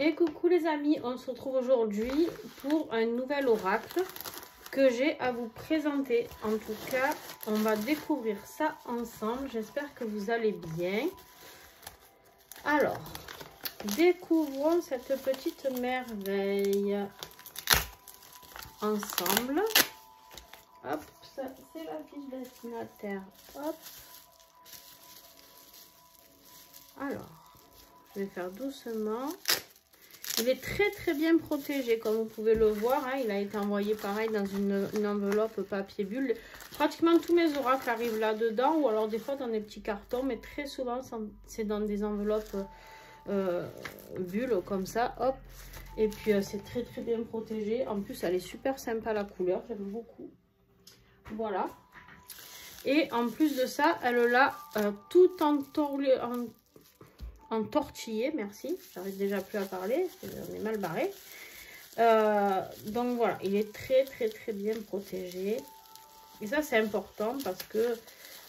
Et coucou les amis, on se retrouve aujourd'hui pour un nouvel oracle que j'ai à vous présenter. En tout cas, on va découvrir ça ensemble. J'espère que vous allez bien. Alors, découvrons cette petite merveille ensemble. Hop, ça c'est la fiche destinataire. Hop. Alors, je vais faire doucement. Il est très bien protégé, comme vous pouvez le voir. Hein, il a été envoyé pareil dans une enveloppe papier bulle. Pratiquement tous mes oracles arrivent là-dedans, ou alors des fois dans des petits cartons, mais très souvent c'est dans des enveloppes bulles comme ça. Hop. Et puis c'est très bien protégé. En plus, elle est super sympa la couleur, j'aime beaucoup. Voilà. Et en plus de ça, elle l'a tout entortillé, merci, j'arrive déjà plus à parler, on est mal barré. Donc voilà, il est très bien protégé. Et ça c'est important parce que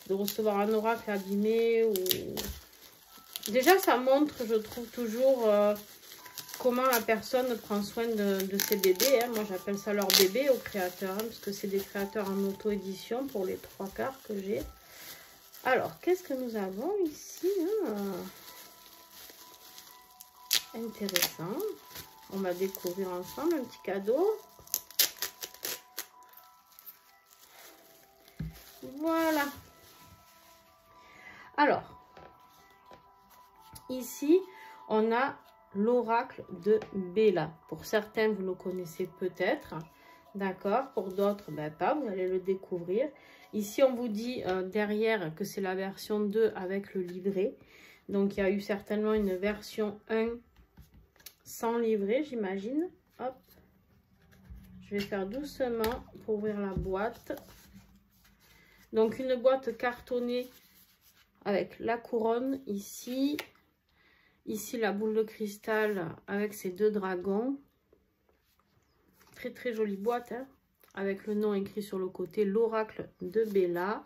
de recevoir un oracle abîmé ou... Déjà ça montre, je trouve toujours comment la personne prend soin de ses bébés. Hein. Moi j'appelle ça leur bébé aux créateurs, hein, parce que c'est des créateurs en auto-édition pour les 3 quarts que j'ai. Alors, qu'est-ce que nous avons ici hein Intéressant. On va découvrir ensemble un petit cadeau. Voilà. Alors, ici, on a l'oracle de Béla. Pour certains, vous le connaissez peut-être. D'accord. Pour d'autres, ben pas. Vous allez le découvrir. Ici, on vous dit derrière que c'est la version 2 avec le livret. Donc, il y a eu certainement une version 1 sans livret, j'imagine. Hop. Je vais faire doucement pour ouvrir la boîte. Donc, une boîte cartonnée avec la couronne ici. Ici, la boule de cristal avec ses 2 dragons. Très jolie boîte, hein, avec le nom écrit sur le côté, l'oracle de Béla.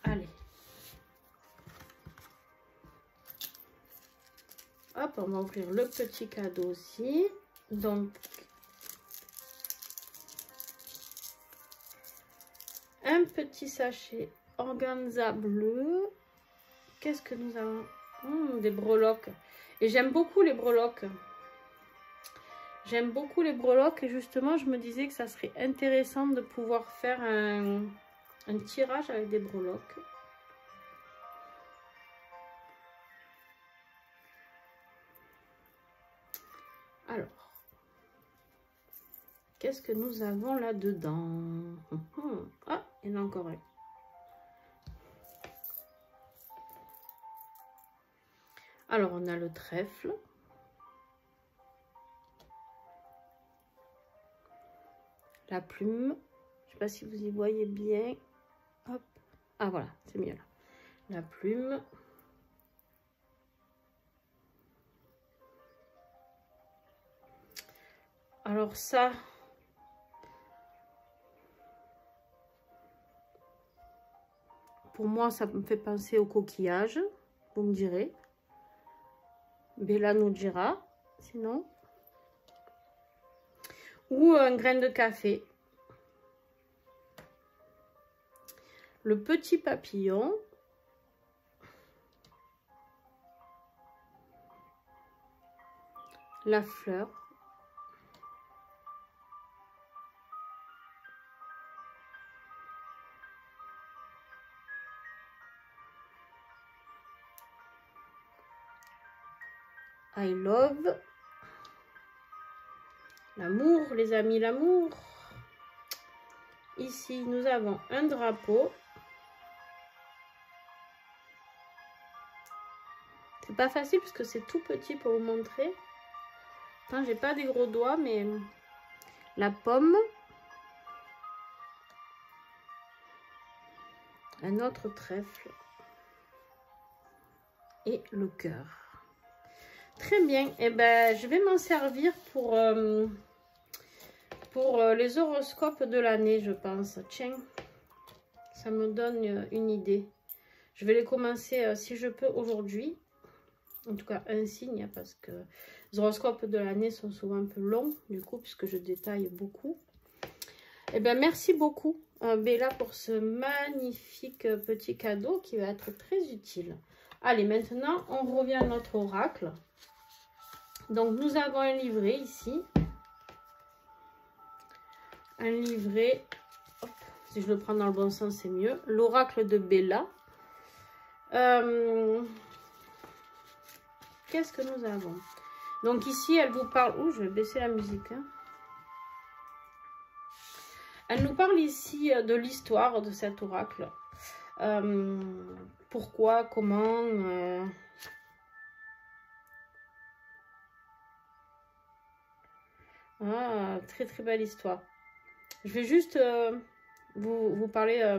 Allez. Hop, on va ouvrir le petit cadeau aussi. Donc, un petit sachet organza bleu. Qu'est-ce que nous avons? Des breloques. Et j'aime beaucoup les breloques. J'aime beaucoup les breloques. Et justement, je me disais que ça serait intéressant de pouvoir faire un tirage avec des breloques. Alors, qu'est-ce que nous avons là-dedans? Ah, il y en a encore un. Alors, on a le trèfle. La plume. Je ne sais pas si vous y voyez bien. Hop. Ah, voilà, c'est mieux là. La plume. Alors ça, pour moi, ça me fait penser au coquillage. Vous me direz. Béla nous dira, sinon. Ou un grain de café. Le petit papillon. La fleur. I love. L'amour, les amis, l'amour. Ici, nous avons un drapeau. C'est pas facile parce que c'est tout petit pour vous montrer. Enfin, j'ai pas des gros doigts, mais la pomme. Un autre trèfle. Et le cœur. Très bien. Et ben, je vais m'en servir pour les horoscopes de l'année, je pense. Tiens, ça me donne une idée. Je vais les commencer si je peux aujourd'hui. En tout cas, un signe, parce que les horoscopes de l'année sont souvent un peu longs, du coup, puisque je détaille beaucoup. Eh bien, merci beaucoup, Bella, pour ce magnifique petit cadeau qui va être très utile. Allez, maintenant, on revient à notre oracle. Donc, nous avons un livret ici. Un livret, hop, si je le prends dans le bon sens, c'est mieux. L'oracle de Bella. Qu'est-ce que nous avons? Donc ici, elle vous parle... Ouh, je vais baisser la musique. Hein. Elle nous parle ici de l'histoire de cet oracle. Pourquoi, comment... Ah, très très belle histoire. Je vais juste vous parler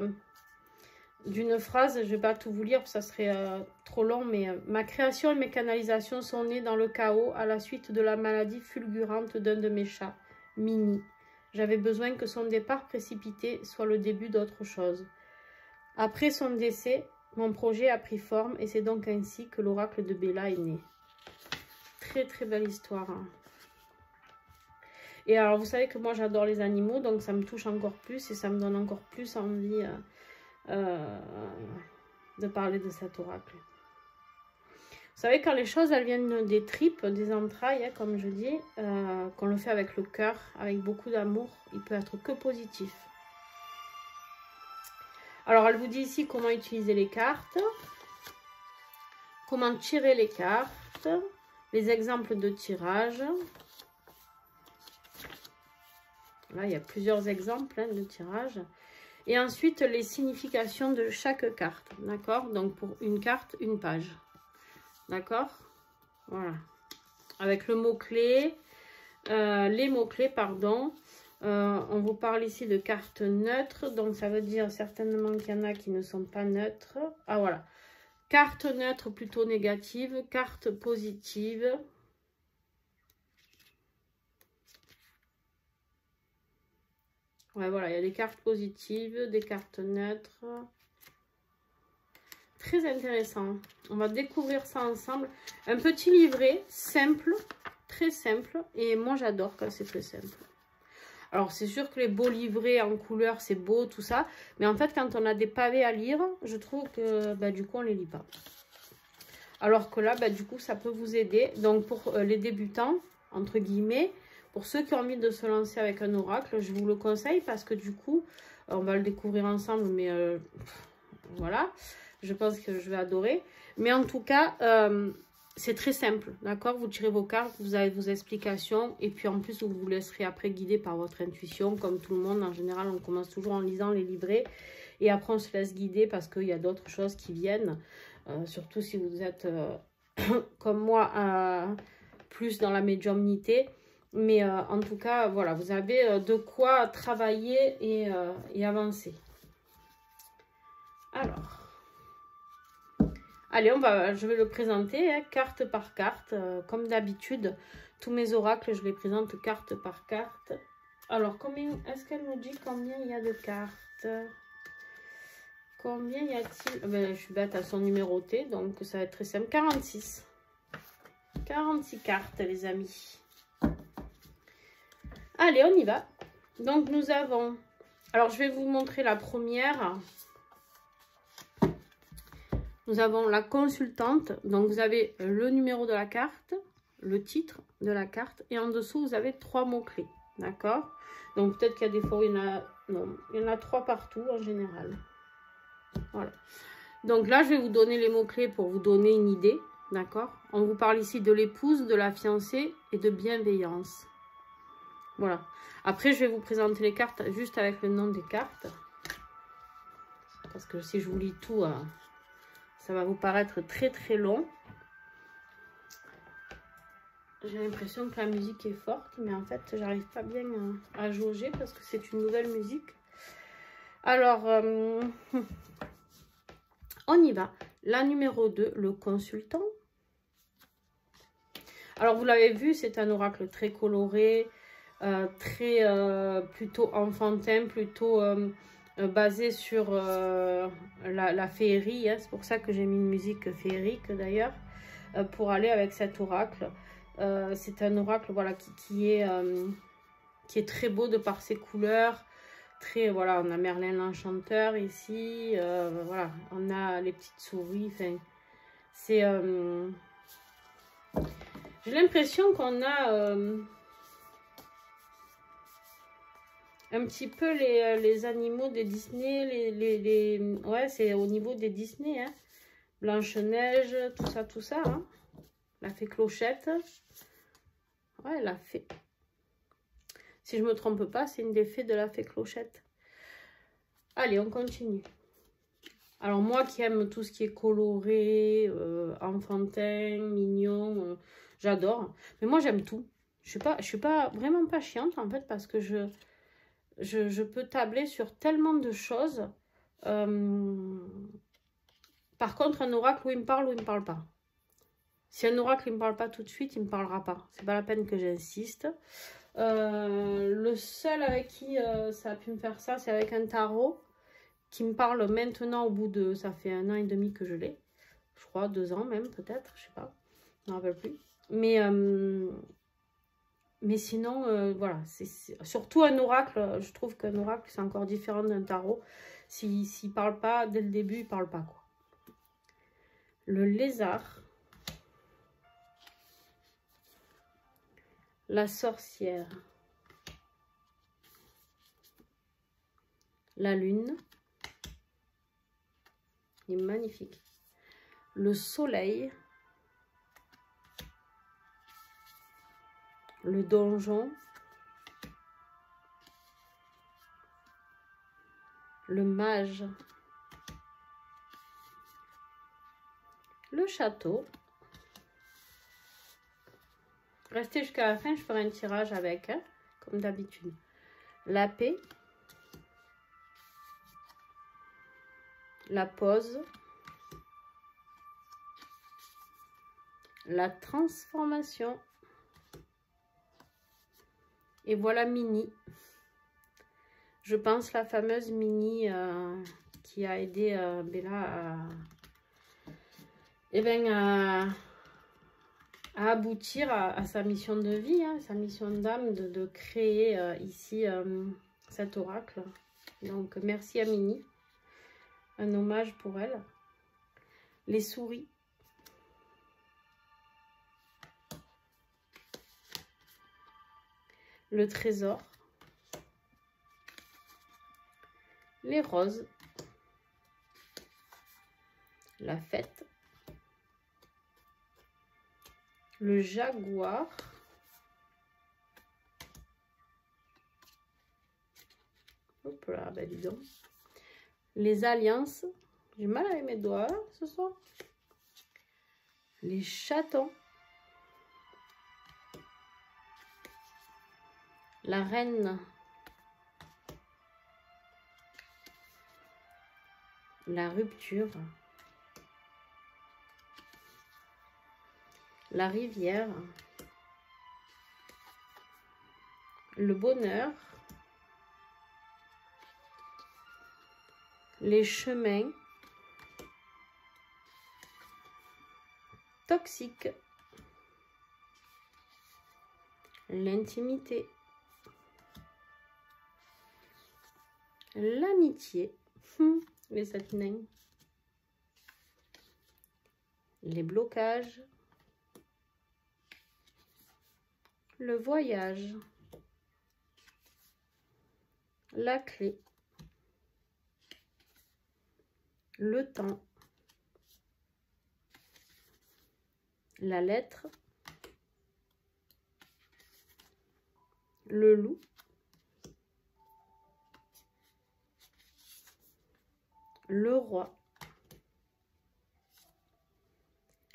d'une phrase. Je ne vais pas tout vous lire, parce que ça serait trop long. Mais ma création et mes canalisations sont nées dans le chaos à la suite de la maladie fulgurante d'un de mes chats, Mini. J'avais besoin que son départ précipité soit le début d'autre chose. Après son décès, mon projet a pris forme et c'est donc ainsi que l'oracle de Bella est né. Très très belle histoire. Hein. Et alors vous savez que moi j'adore les animaux, donc ça me touche encore plus et ça me donne encore plus envie de parler de cet oracle. Vous savez, quand les choses elles viennent des tripes, des entrailles, hein, comme je dis, qu'on le fait avec le cœur, avec beaucoup d'amour, il peut être que positif. Alors, elle vous dit ici comment utiliser les cartes, comment tirer les cartes, les exemples de tirage. Là, il y a plusieurs exemples hein, de tirage. Et ensuite, les significations de chaque carte. D'accord? Donc, pour une carte, une page. D'accord? Voilà. Avec le mot-clé, les mots-clés, pardon. On vous parle ici de cartes neutres. Donc, ça veut dire certainement qu'il y en a qui ne sont pas neutres. Ah, voilà. Carte neutre plutôt négative. Carte positive. Ouais, voilà. Il y a des cartes positives, des cartes neutres. Très intéressant. On va découvrir ça ensemble. Un petit livret simple, très simple. Et moi, j'adore quand c'est très simple. Alors, c'est sûr que les beaux livrets en couleur, c'est beau, tout ça. Mais en fait, quand on a des pavés à lire, je trouve que bah, du coup, on ne les lit pas. Alors que là, bah, du coup, ça peut vous aider. Donc, pour les débutants, entre guillemets, pour ceux qui ont envie de se lancer avec un oracle, je vous le conseille parce que du coup, on va le découvrir ensemble. Mais voilà. Je pense que je vais adorer. Mais en tout cas, c'est très simple. D'accord? Vous tirez vos cartes, vous avez vos explications. Et puis en plus, vous vous laisserez après guider par votre intuition. Comme tout le monde, en général, on commence toujours en lisant les livrets. Et après, on se laisse guider parce qu'il y a d'autres choses qui viennent. Surtout si vous êtes, comme moi, plus dans la médiumnité. Mais en tout cas, voilà, vous avez de quoi travailler et avancer. Alors... Allez, je vais le présenter hein, carte par carte. Comme d'habitude, tous mes oracles, je les présente carte par carte. Alors, est-ce qu'elle nous dit combien il y a de cartes? Combien y a-t-il? Je suis bête, elles sont numérotées, donc ça va être très simple. 46. 46 cartes, les amis. Allez, on y va. Donc, nous avons... Alors, je vais vous montrer la première... Nous avons la consultante, donc vous avez le numéro de la carte, le titre de la carte, et en dessous, vous avez 3 mots-clés, d'accord? Donc peut-être qu'il y a des fois où il y en a 3 partout en général. Voilà. Donc là, je vais vous donner les mots-clés pour vous donner une idée, d'accord? On vous parle ici de l'épouse, de la fiancée et de bienveillance. Voilà. Après, je vais vous présenter les cartes juste avec le nom des cartes. Parce que si je vous lis tout... ça va vous paraître très très long. J'ai l'impression que la musique est forte, mais en fait, j'arrive pas bien à jauger parce que c'est une nouvelle musique. Alors, on y va. La numéro 2, le consultant. Alors, vous l'avez vu, c'est un oracle très coloré, plutôt enfantin, plutôt basé sur la féerie. Hein. C'est pour ça que j'ai mis une musique féerique d'ailleurs, pour aller avec cet oracle. C'est un oracle voilà, qui est très beau de par ses couleurs. Très, voilà, on a Merlin l'Enchanteur ici. Voilà, on a les petites souris. Enfin, c'est... j'ai l'impression qu'on a... un petit peu les animaux des Disney, ouais, c'est au niveau des Disney, hein. Blanche-Neige, tout ça, hein. La fée Clochette. Ouais, la fée. Si je me trompe pas, c'est une des fées de la fée Clochette. Allez, on continue. Alors, moi qui aime tout ce qui est coloré, enfantin, mignon, j'adore. Mais moi, j'aime tout. Je suis pas vraiment pas chiante, en fait, parce que je peux tabler sur tellement de choses. Par contre, un oracle, où il me parle ou il me parle pas. Si un oracle il me parle pas tout de suite, il me parlera pas. C'est pas la peine que j'insiste. Le seul avec qui ça a pu me faire ça, c'est avec un tarot qui me parle maintenant au bout de... Ça fait 1 an et demi que je l'ai. Je crois 2 ans même, peut-être. Je sais pas. Je m'en rappelle plus. Mais sinon, voilà, c'est surtout un oracle. Je trouve qu'un oracle, c'est encore différent d'un tarot. S'il ne parle pas, dès le début, il ne parle pas, quoi. Le lézard. La sorcière. La lune. Il est magnifique. Le soleil. Le donjon. Le mage. Le château. Restez jusqu'à la fin, je ferai un tirage avec, hein, comme d'habitude. La paix. La pause. La transformation. Et voilà Minnie. Je pense la fameuse Minnie qui a aidé Bella à aboutir à sa mission de vie, hein, sa mission d'âme de créer ici cet oracle. Donc merci à Minnie. Un hommage pour elle. Les souris. Le trésor. Les roses. La fête. Le jaguar. Hop là, bah dis donc. Les alliances. J'ai mal avec mes doigts hein, ce soir. Les chatons. La reine. La rupture. La rivière. Le bonheur. Les chemins. Toxique. L'intimité. L'amitié. Les 7 nains. Les blocages. Le voyage. La clé. Le temps. La lettre. Le loup. Le roi.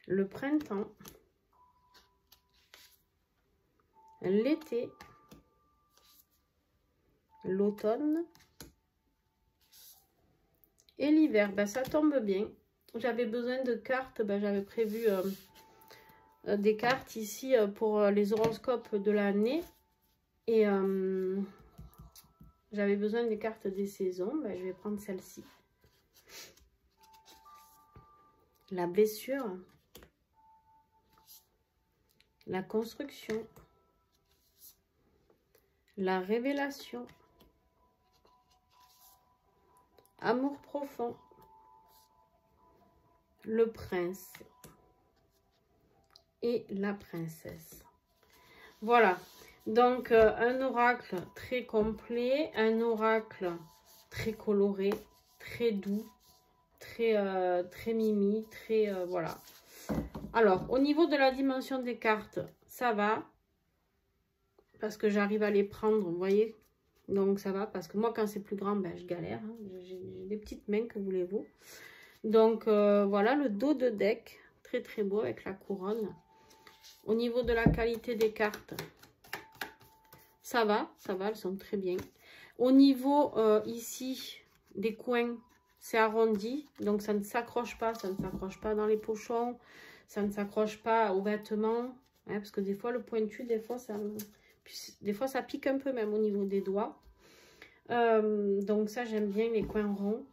Le printemps. L'été. L'automne. Et l'hiver. Ben, ça tombe bien. J'avais besoin de cartes. Ben, j'avais prévu des cartes ici pour les horoscopes de l'année. Et j'avais besoin des cartes des saisons, ben, je vais prendre celle-ci. La blessure, la construction, la révélation, amour profond, le prince et la princesse. Voilà, donc un oracle très complet, un oracle très coloré, très doux, très mimi, très voilà. Alors, au niveau de la dimension des cartes, ça va, parce que j'arrive à les prendre, vous voyez. Donc ça va, parce que moi quand c'est plus grand, ben, je galère, hein. J'ai des petites mains, que voulez-vous. Donc voilà le dos de deck, très très beau avec la couronne. Au niveau de la qualité des cartes, ça va, elles sont très bien. Au niveau ici des coins, c'est arrondi, donc ça ne s'accroche pas, dans les pochons, ça ne s'accroche pas aux vêtements, hein, parce que des fois le pointu, des fois ça pique un peu même au niveau des doigts. Donc ça j'aime bien les coins ronds.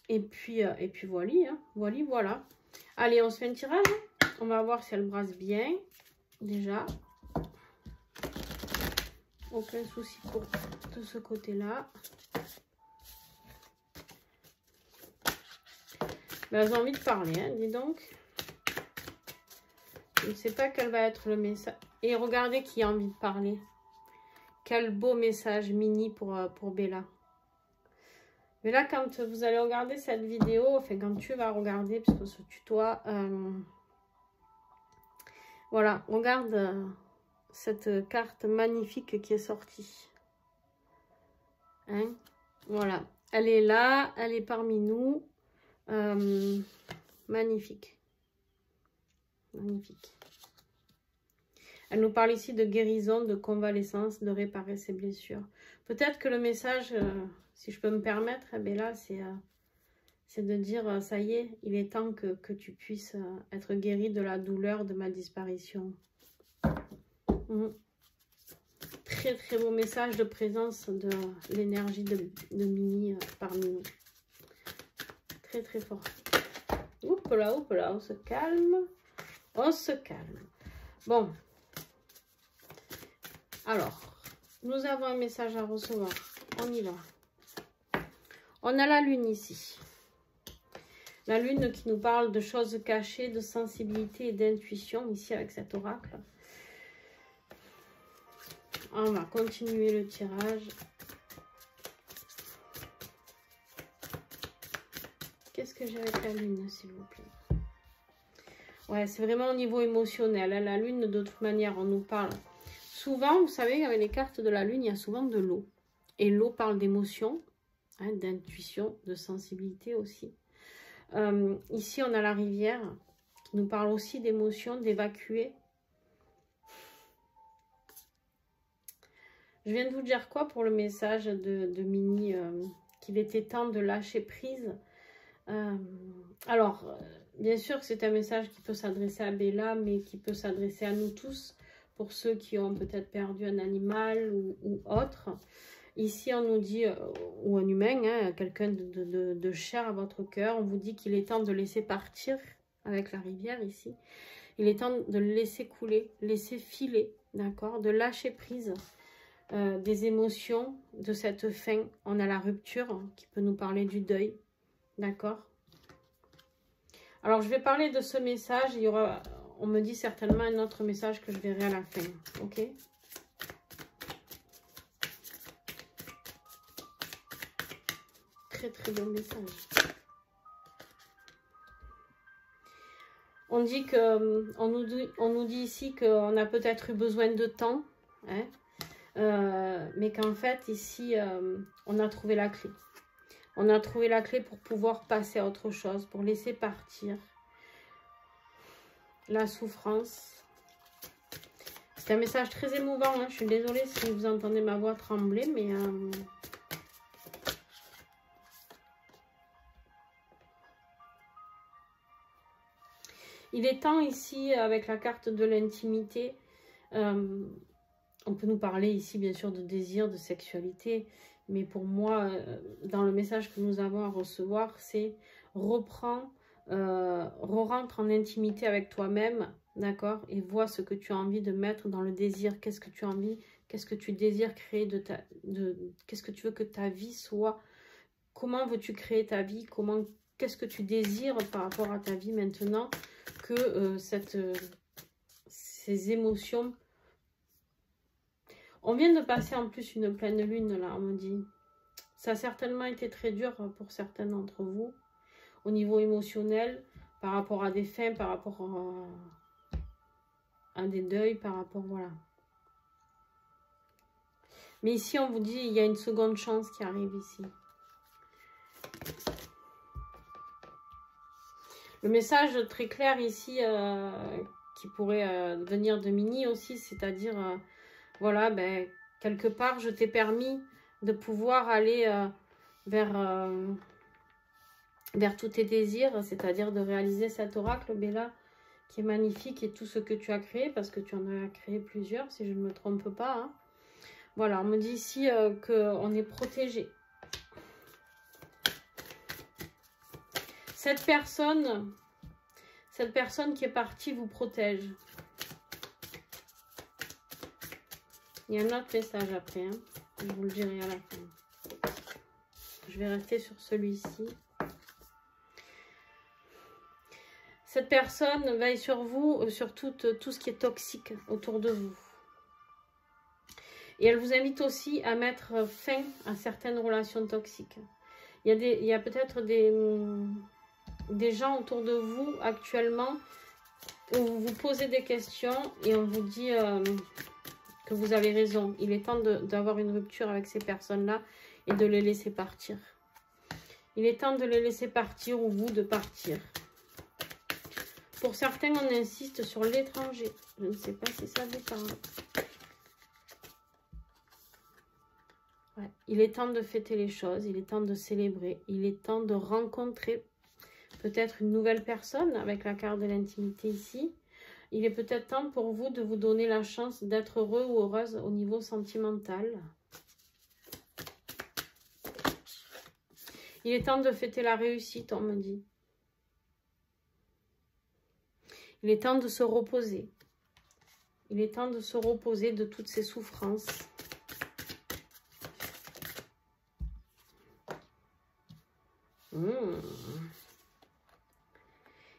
Et puis voilà, hein. Voilà. Allez, on se fait un tirage. On va voir si elle brasse bien. Déjà. Aucun souci de ce côté-là. Ben, elles ont envie de parler, hein, dis donc. Je ne sais pas quel va être le message. Et regardez qui a envie de parler. Quel beau message mini pour Bella. Mais là, quand vous allez regarder cette vidéo, enfin quand tu vas regarder, parce que ce tutoie, voilà, regarde cette carte magnifique qui est sortie. Hein, voilà, elle est là, elle est parmi nous. Magnifique. Magnifique. Elle nous parle ici de guérison, de convalescence, de réparer ses blessures. Peut-être que le message... si je peux me permettre, eh bien là, c'est de dire, ça y est, il est temps que tu puisses être guéri de la douleur de ma disparition. Très, très beau message de présence de l'énergie de Mini parmi nous. Très, très fort. Oups là, on se calme. On se calme. Bon. Alors, nous avons un message à recevoir. On y va. On a la lune ici. La lune qui nous parle de choses cachées, de sensibilité et d'intuition ici avec cet oracle. On va continuer le tirage. Qu'est-ce que j'ai avec la lune, s'il vous plaît? Ouais, c'est vraiment au niveau émotionnel. La lune, de toute manière, on nous parle. Souvent, vous savez, avec les cartes de la lune, il y a souvent de l'eau. Et l'eau parle d'émotion. Hein, d'intuition, de sensibilité aussi. Ici, on a la rivière qui nous parle aussi d'émotion, d'évacuer. Je viens de vous dire quoi pour le message de Mini, qu'il était temps de lâcher prise. Alors, bien sûr que c'est un message qui peut s'adresser à Bella, mais qui peut s'adresser à nous tous, pour ceux qui ont peut-être perdu un animal ou autre. Ici, on nous dit, ou un humain, hein, quelqu'un de cher à votre cœur, on vous dit qu'il est temps de laisser partir avec la rivière ici. Il est temps de le laisser couler, laisser filer, d'accord, de lâcher prise des émotions de cette fin. On a la rupture hein, qui peut nous parler du deuil, d'accord. Alors, je vais parler de ce message. Il y aura, on me dit certainement un autre message que je verrai à la fin, ok. Très très bon message. On dit que on nous dit ici qu'on a peut-être eu besoin de temps, hein, mais qu'en fait ici on a trouvé la clé. On a trouvé la clé pour pouvoir passer à autre chose, pour laisser partir la souffrance. C'est un message très émouvant, hein. Je suis désolée si vous entendez ma voix trembler, mais il est temps ici, avec la carte de l'intimité, on peut nous parler ici bien sûr de désir, de sexualité, Mais pour moi, dans le message que nous avons à recevoir, c'est reprends, re-rentre en intimité avec toi-même, d'accord? Et vois ce que tu as envie de mettre dans le désir. Qu'est-ce que tu as envie, qu'est-ce que tu désires créer qu'est-ce que tu veux que ta vie soit? Comment veux-tu créer ta vie? Qu'est-ce que tu désires par rapport à ta vie maintenant que ces émotions. On vient de passer en plus une pleine lune, là, on me dit. Ça a certainement été très dur pour certains d'entre vous, au niveau émotionnel, par rapport à des fins, par rapport à des deuils, par rapport, voilà. Mais ici, on vous dit, il y a une seconde chance qui arrive ici. Le message très clair ici, qui pourrait venir de Mini aussi, c'est-à-dire, voilà, ben, quelque part, je t'ai permis de pouvoir aller vers tous tes désirs, c'est-à-dire de réaliser cet oracle, Bella, qui est magnifique, et tout ce que tu as créé, parce que tu en as créé plusieurs, si je ne me trompe pas. Hein. Voilà, on me dit ici qu'on est protégé. Cette personne qui est partie vous protège. Il y a un autre message après, hein. Je vous le dirai à la fin. Je vais rester sur celui-ci. Cette personne veille sur vous, sur tout ce qui est toxique autour de vous. Et elle vous invite aussi à mettre fin à certaines relations toxiques. Il y a peut-être des gens autour de vous actuellement où vous vous posez des questions et on vous dit que vous avez raison. Il est temps d'avoir une rupture avec ces personnes-là et de les laisser partir. Il est temps de les laisser partir ou vous de partir. Pour certains, on insiste sur l'étranger. Je ne sais pas si ça vous parle. Ouais. Il est temps de fêter les choses, il est temps de célébrer, il est temps de rencontrer peut-être une nouvelle personne avec la carte de l'intimité ici. Il est peut-être temps pour vous de vous donner la chance d'être heureux ou heureuse au niveau sentimental. Il est temps de fêter la réussite, on me dit. Il est temps de se reposer. Il est temps de se reposer de toutes ces souffrances.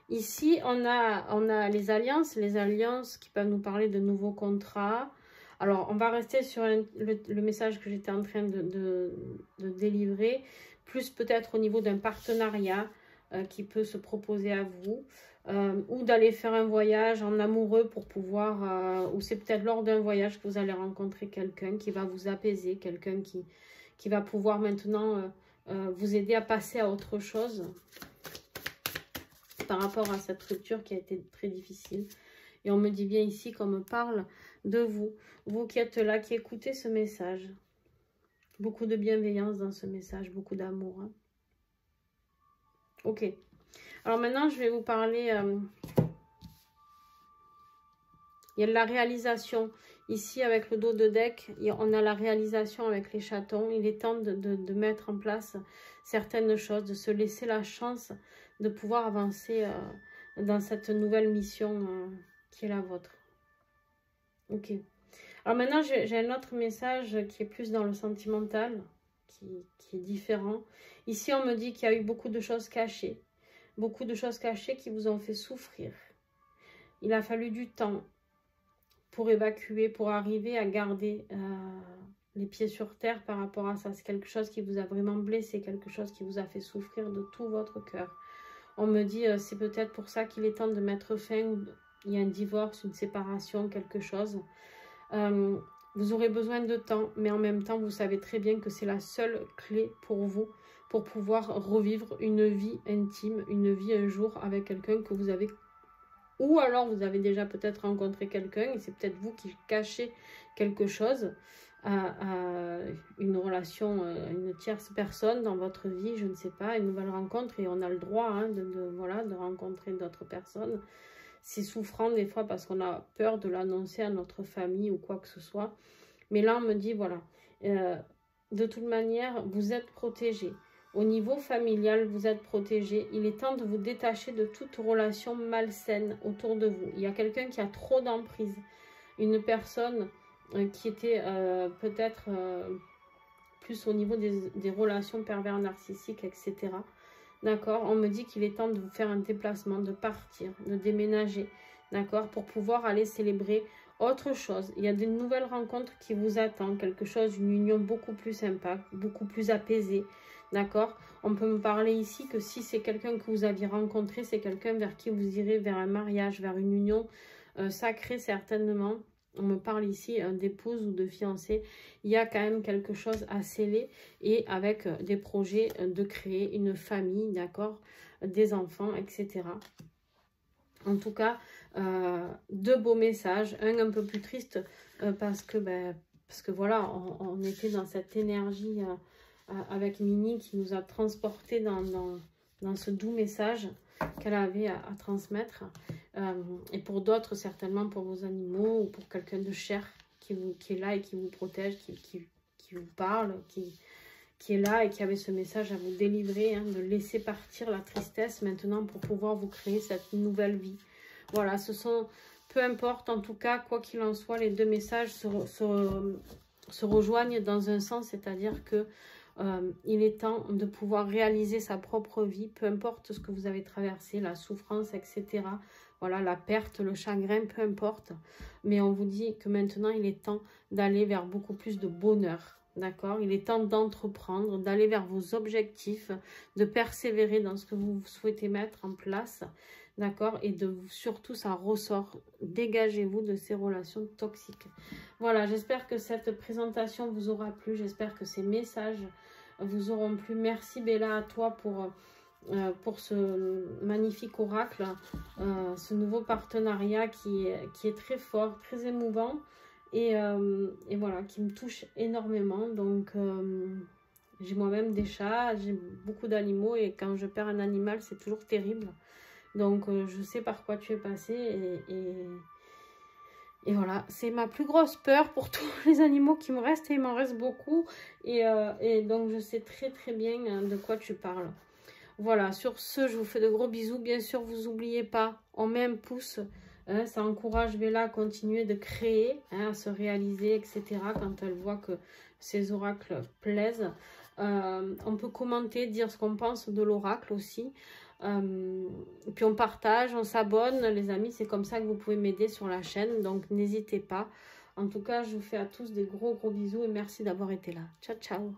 Ici, on a les alliances qui peuvent nous parler de nouveaux contrats. Alors, on va rester sur le message que j'étais en train de délivrer, plus peut-être au niveau d'un partenariat qui peut se proposer à vous, ou d'aller faire un voyage en amoureux pour pouvoir, ou c'est peut-être lors d'un voyage que vous allez rencontrer quelqu'un qui va vous apaiser, quelqu'un qui va pouvoir maintenant vous aider à passer à autre chose par rapport à cette rupture qui a été très difficile. Et on me dit bien ici qu'on me parle de vous. Vous qui êtes là, qui écoutez ce message. Beaucoup de bienveillance dans ce message, beaucoup d'amour. Hein. Ok. Alors maintenant, je vais vous parler... il y a de la réalisation. Ici, avec le dos de deck, on a la réalisation avec les chatons. Il est temps de mettre en place certaines choses, de se laisser la chance de pouvoir avancer dans cette nouvelle mission qui est la vôtre. Ok. Alors maintenant, j'ai un autre message qui est plus dans le sentimental, qui est différent. Ici, on me dit qu'il y a eu beaucoup de choses cachées. Beaucoup de choses cachées qui vous ont fait souffrir. Il a fallu du temps pour évacuer, pour arriver à garder les pieds sur terre par rapport à ça. C'est quelque chose qui vous a vraiment blessé, quelque chose qui vous a fait souffrir de tout votre cœur. On me dit, c'est peut-être pour ça qu'il est temps de mettre fin, ou il y a un divorce, une séparation, quelque chose. Vous aurez besoin de temps, mais en même temps, vous savez très bien que c'est la seule clé pour vous, pour pouvoir revivre une vie intime, une vie un jour avec quelqu'un que vous avez... Ou alors, vous avez déjà peut-être rencontré quelqu'un et c'est peut-être vous qui cachez quelque chose à une relation, une tierce personne dans votre vie, je ne sais pas, une nouvelle rencontre. Et on a le droit hein, de rencontrer d'autres personnes. C'est souffrant des fois parce qu'on a peur de l'annoncer à notre famille ou quoi que ce soit. Mais là, on me dit, voilà, de toute manière, vous êtes protégé. Au niveau familial, vous êtes protégé. Il est temps de vous détacher de toute relation malsaine autour de vous. Il y a quelqu'un qui a trop d'emprise. Une personne qui était peut-être plus au niveau des relations pervers narcissiques, etc. D'accord? On me dit qu'il est temps de vous faire un déplacement, de partir, de déménager. D'accord? Pour pouvoir aller célébrer autre chose. Il y a de nouvelles rencontres qui vous attendent. Quelque chose, une union beaucoup plus sympa, beaucoup plus apaisée. D'accord? On peut me parler ici que si c'est quelqu'un que vous aviez rencontré, c'est quelqu'un vers qui vous irez vers un mariage, vers une union sacrée certainement. On me parle ici d'épouse ou de fiancé. Il y a quand même quelque chose à sceller et avec des projets de créer une famille, d'accord? Des enfants, etc. En tout cas, deux beaux messages. Un peu plus triste parce que voilà, on était dans cette énergie avec Mini qui nous a transporté dans ce doux message qu'elle avait à transmettre. Et pour d'autres, certainement pour vos animaux ou pour quelqu'un de cher qui est là et qui vous protège, qui vous parle, qui est là et qui avait ce message à vous délivrer, hein, de laisser partir la tristesse maintenant pour pouvoir vous créer cette nouvelle vie. Voilà, ce sont, peu importe, en tout cas, quoi qu'il en soit, les deux messages se rejoignent dans un sens, c'est-à-dire que il est temps de pouvoir réaliser sa propre vie, peu importe ce que vous avez traversé, la souffrance, etc. Voilà, la perte, le chagrin, peu importe. Mais on vous dit que maintenant, il est temps d'aller vers beaucoup plus de bonheur. D'accord? Il est temps d'entreprendre, d'aller vers vos objectifs, de persévérer dans ce que vous souhaitez mettre en place. D'accord? Et surtout, ça ressort. Dégagez-vous de ces relations toxiques. Voilà, j'espère que cette présentation vous aura plu. J'espère que ces messages vous auront plu. Merci Bella à toi pour ce magnifique oracle, ce nouveau partenariat qui est très fort, très émouvant et voilà, qui me touche énormément. Donc, j'ai moi-même des chats, j'ai beaucoup d'animaux et quand je perds un animal, c'est toujours terrible. Donc, je sais par quoi tu es passé et voilà, c'est ma plus grosse peur pour tous les animaux qui me restent et il m'en reste beaucoup. Et donc, je sais très très bien de quoi tu parles. Voilà, sur ce, je vous fais de gros bisous. Bien sûr, vous n'oubliez pas, on met un pouce. Hein, ça encourage Bella à continuer de créer, hein, à se réaliser, etc. Quand elle voit que ces oracles plaisent. On peut commenter, dire ce qu'on pense de l'oracle aussi. Puis on partage, on s'abonne, les amis. C'est comme ça que vous pouvez m'aider sur la chaîne. Donc, n'hésitez pas. En tout cas, je vous fais à tous des gros bisous et merci d'avoir été là. Ciao, ciao.